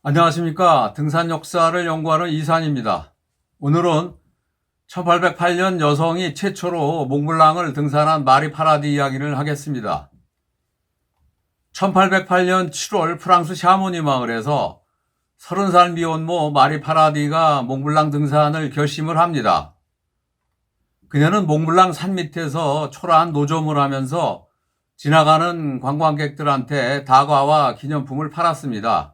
안녕하십니까. 등산 역사를 연구하는 이산입니다. 오늘은 1808년 여성이 최초로 몽블랑을 등산한 마리 파라디 이야기를 하겠습니다. 1808년 7월 프랑스 샤모니 마을에서 30살 미혼모 마리 파라디가 몽블랑 등산을 결심을 합니다. 그녀는 몽블랑 산 밑에서 초라한 노점을 하면서 지나가는 관광객들한테 다과와 기념품을 팔았습니다.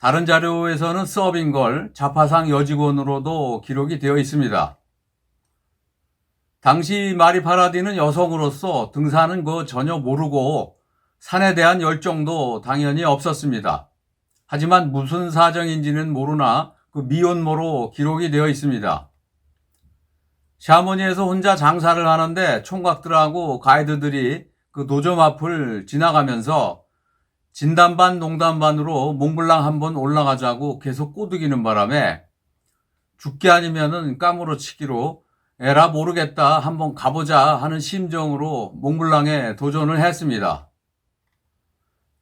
다른 자료에서는 서빙걸, 자파상 여직원으로도 기록이 되어 있습니다. 당시 마리 파라디는 여성으로서 등산은 전혀 모르고 산에 대한 열정도 당연히 없었습니다. 하지만 무슨 사정인지는 모르나 미혼모로 기록이 되어 있습니다. 샤머니에서 혼자 장사를 하는데 총각들하고 가이드들이 노점 앞을 지나가면서 진담 반 농담 반으로 몽블랑 한번 올라가자고 계속 꼬드기는 바람에 죽기 아니면은 까무러치기로 에라 모르겠다 한번 가보자 하는 심정으로 몽블랑에 도전을 했습니다.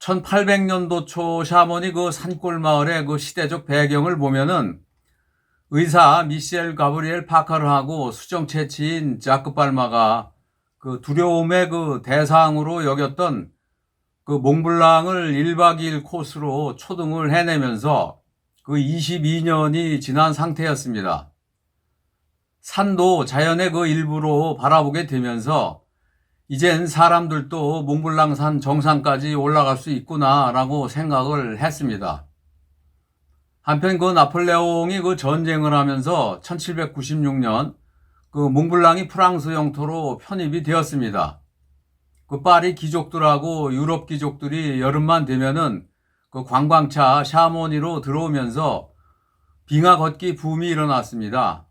1800년도 초 샤머니 산골 마을의 시대적 배경을 보면은 의사 미셸 가브리엘 파카르하고 수정 채취인 자크 발마가 두려움의 대상으로 여겼던 몽블랑을 1박 2일 코스로 초등을 해내면서 22년이 지난 상태였습니다. 산도 자연의 일부로 바라보게 되면서 이젠 사람들도 몽블랑산 정상까지 올라갈 수 있구나라고 생각을 했습니다. 한편 나폴레옹이 전쟁을 하면서 1796년 몽블랑이 프랑스 영토로 편입이 되었습니다. 파리 귀족들하고 유럽 귀족들이 여름만 되면은 관광차 샤모니로 들어오면서 빙하 걷기 붐이 일어났습니다.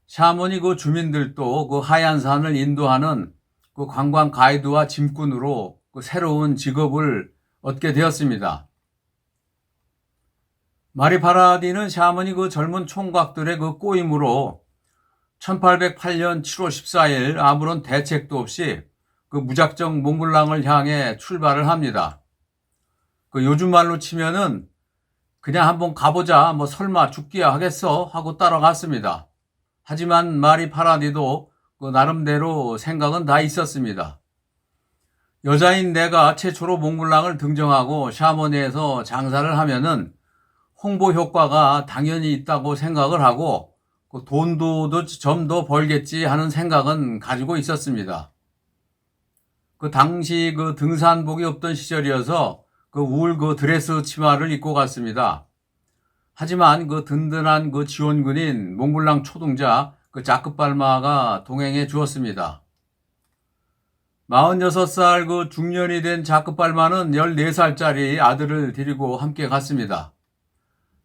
샤모니 주민들도 하얀 산을 인도하는 관광 가이드와 짐꾼으로 새로운 직업을 얻게 되었습니다. 마리 파라디는 샤머니 젊은 총각들의 꼬임으로 1808년 7월 14일 아무런 대책도 없이 무작정 몽블랑을 향해 출발을 합니다. 요즘 말로 치면은 그냥 한번 가보자 뭐 설마 죽기야 하겠어 하고 따라갔습니다. 하지만 마리 파라디도 나름대로 생각은 다 있었습니다. 여자인 내가 최초로 몽블랑을 등정하고 샤머니에서 장사를 하면은 홍보 효과가 당연히 있다고 생각을 하고 돈도 좀 더 벌겠지 하는 생각은 가지고 있었습니다. 당시 등산복이 없던 시절이어서 울 드레스 치마를 입고 갔습니다. 하지만 든든한 지원군인 몽블랑 초등자 자크 발마가 동행해 주었습니다. 46살 중년이 된 자크 발마는 14살짜리 아들을 데리고 함께 갔습니다.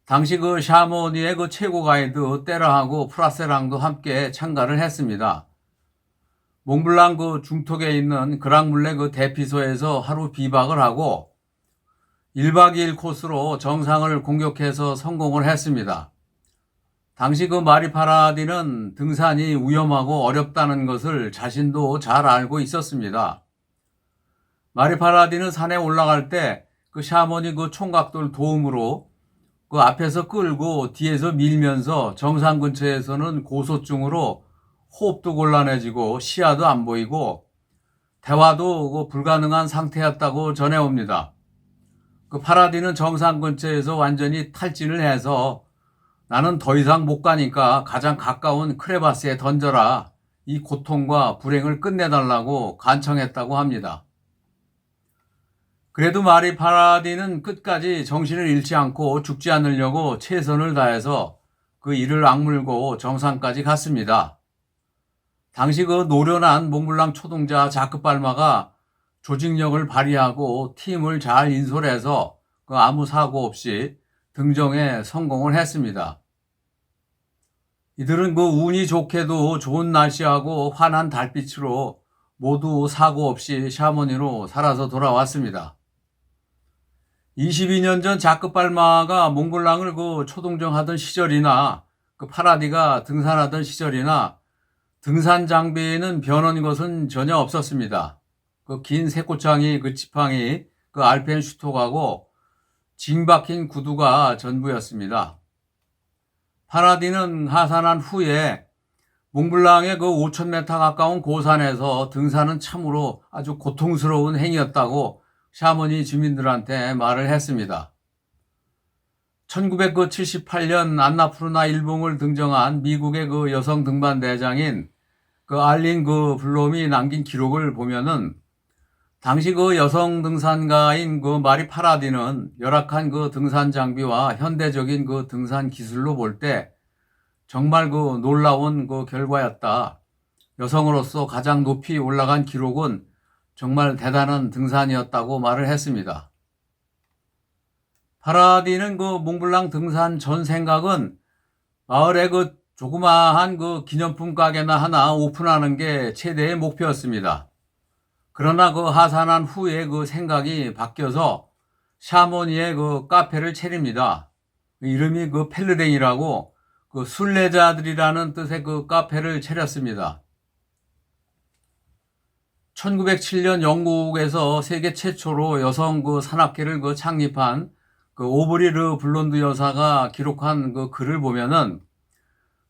당시 샤모니의 최고 가이드 떼라하고 프라세랑도 함께 참가를 했습니다. 몽블랑 중턱에 있는 그랑물레 대피소에서 하루 비박을 하고 1박 2일 코스로 정상을 공격해서 성공을 했습니다. 당시 마리 파라디는 등산이 위험하고 어렵다는 것을 자신도 잘 알고 있었습니다. 마리 파라디는 산에 올라갈 때 샤머니 총각들 도움으로 앞에서 끌고 뒤에서 밀면서 정상 근처에서는 고소증으로 호흡도 곤란해지고 시야도 안 보이고 대화도 불가능한 상태였다고 전해옵니다. 파라디는 정상 근처에서 완전히 탈진을 해서 나는 더 이상 못 가니까 가장 가까운 크레바스에 던져라. 이 고통과 불행을 끝내달라고 간청했다고 합니다. 그래도 마리 파라디는 끝까지 정신을 잃지 않고 죽지 않으려고 최선을 다해서 이를 악물고 정상까지 갔습니다. 당시 노련한 몽블랑 초등자 자크 발마가 조직력을 발휘하고 팀을 잘 인솔해서 아무 사고 없이 등정에 성공을 했습니다. 이들은 운이 좋게도 좋은 날씨하고 환한 달빛으로 모두 사고 없이 샤머니로 살아서 돌아왔습니다. 22년 전 자크 발마가 몽블랑을 초등정하던 시절이나 파라디가 등산하던 시절이나 등산 장비에는 변한 것은 전혀 없었습니다. 긴 새꼬창이 지팡이 알펜 슈톡하고 징박힌 구두가 전부였습니다. 파라디는 하산한 후에 몽블랑의 그 5,000m 가까운 고산에서 등산은 참으로 아주 고통스러운 행위였다고 샤머니 주민들한테 말을 했습니다. 1978년 안나푸르나 일봉을 등정한 미국의 그 여성 등반 대장인 그 알린 그 블롬이 남긴 기록을 보면은 당시 그 여성 등산가인 그 마리 파라디는 열악한 그 등산 장비와 현대적인 그 등산 기술로 볼 때 정말 그 놀라운 그 결과였다. 여성으로서 가장 높이 올라간 기록은 정말 대단한 등산이었다고 말을 했습니다. 파라디는 그 몽블랑 등산 전 생각은 마을에 그 조그마한 그 기념품 가게나 하나 오픈하는 게 최대의 목표였습니다. 그러나 그 하산한 후에 그 생각이 바뀌어서 샤모니에 그 카페를 차립니다. 이름이 그 펠르랭이라고 그 순례자들이라는 뜻의 그 카페를 차렸습니다. 1907년 영국에서 세계 최초로 여성 그 산악회를 그 창립한 그 오브리 르 블론드 여사가 기록한 그 글을 보면은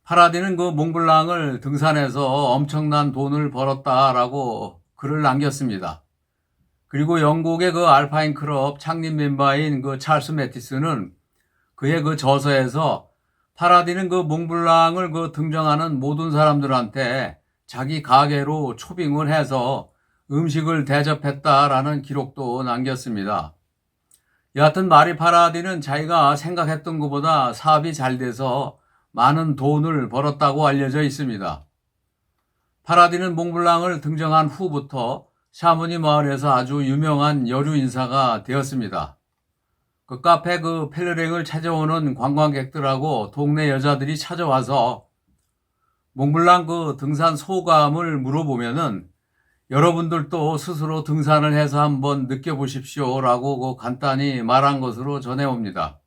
파라디는 그 몽블랑을 등산해서 엄청난 돈을 벌었다라고 글을 남겼습니다. 그리고 영국의 그 알파인 클럽 창립 멤버인 그 찰스 매티스는 그의 그 저서에서 파라디는 그 몽블랑을 그 등정하는 모든 사람들한테 자기 가게로 초빙을 해서 음식을 대접했다라는 기록도 남겼습니다. 여하튼 마리 파라디는 자기가 생각했던 것보다 사업이 잘 돼서 많은 돈을 벌었다고 알려져 있습니다. 파라디는 몽블랑을 등정한 후부터 샤모니 마을에서 아주 유명한 여류 인사가 되었습니다. 그 카페 그 펠르랭을 찾아오는 관광객들하고 동네 여자들이 찾아와서 몽블랑 그 등산 소감을 물어보면은 여러분들도 스스로 등산을 해서 한번 느껴보십시오 라고 그 간단히 말한 것으로 전해옵니다.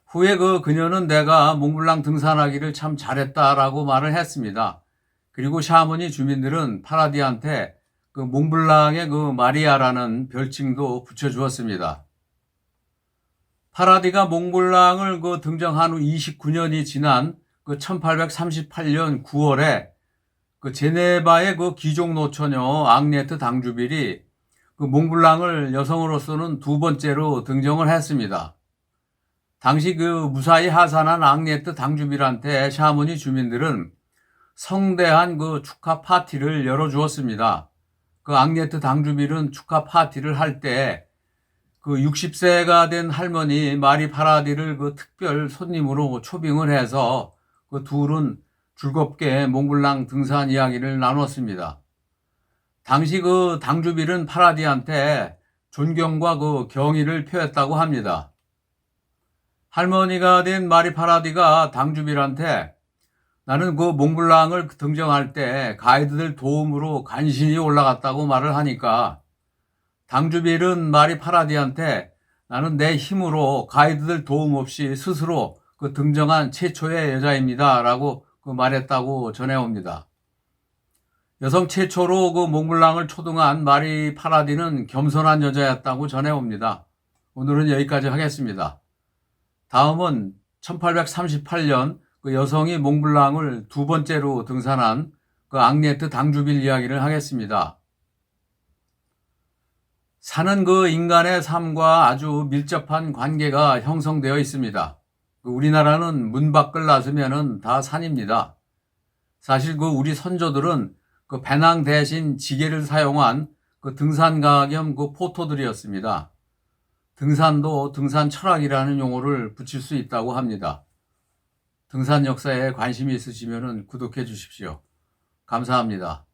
후에 그녀는 내가 몽블랑 등산하기를 참 잘했다라고 말을 했습니다. 그리고 샤머니 주민들은 파라디한테 그 몽블랑의 그 마리아라는 별칭도 붙여주었습니다. 파라디가 몽블랑을 그 등정한 후 29년이 지난 그 1838년 9월에 그 제네바의 그 귀족 노처녀 앙네트 당주빌이 그 몽블랑을 여성으로서는 두 번째로 등정을 했습니다. 당시 그 무사히 하산한 앙네트 당주빌한테 샤머니 주민들은 성대한 그 축하 파티를 열어주었습니다. 그 앙네트 당주빌은 축하 파티를 할 때 그 60세가 된 할머니 마리 파라디를 그 특별 손님으로 초빙을 해서 그 둘은 즐겁게 몽블랑 등산 이야기를 나눴습니다. 당시 그 당주빌은 파라디한테 존경과 그 경의를 표했다고 합니다. 할머니가 된 마리 파라디가 당주빌한테 나는 그 몽블랑을 등정할 때 가이드들 도움으로 간신히 올라갔다고 말을 하니까 당주빌은 마리 파라디한테 나는 내 힘으로 가이드들 도움 없이 스스로 그 등정한 최초의 여자입니다 라고 그 말했다고 전해옵니다. 여성 최초로 그 몽블랑을 초등한 마리 파라디는 겸손한 여자였다고 전해옵니다. 오늘은 여기까지 하겠습니다. 다음은 1838년 그 여성이 몽블랑을 두 번째로 등산한 그 앙네트 당주빌 이야기를 하겠습니다. 산은 그 인간의 삶과 아주 밀접한 관계가 형성되어 있습니다. 우리나라는 문 밖을 나서면은 다 산입니다. 사실 그 우리 선조들은 그 배낭 대신 지게를 사용한 그 등산가 겸 그 포토들이었습니다. 등산도 등산 철학이라는 용어를 붙일 수 있다고 합니다. 등산 역사에 관심이 있으시면 구독해 주십시오. 감사합니다.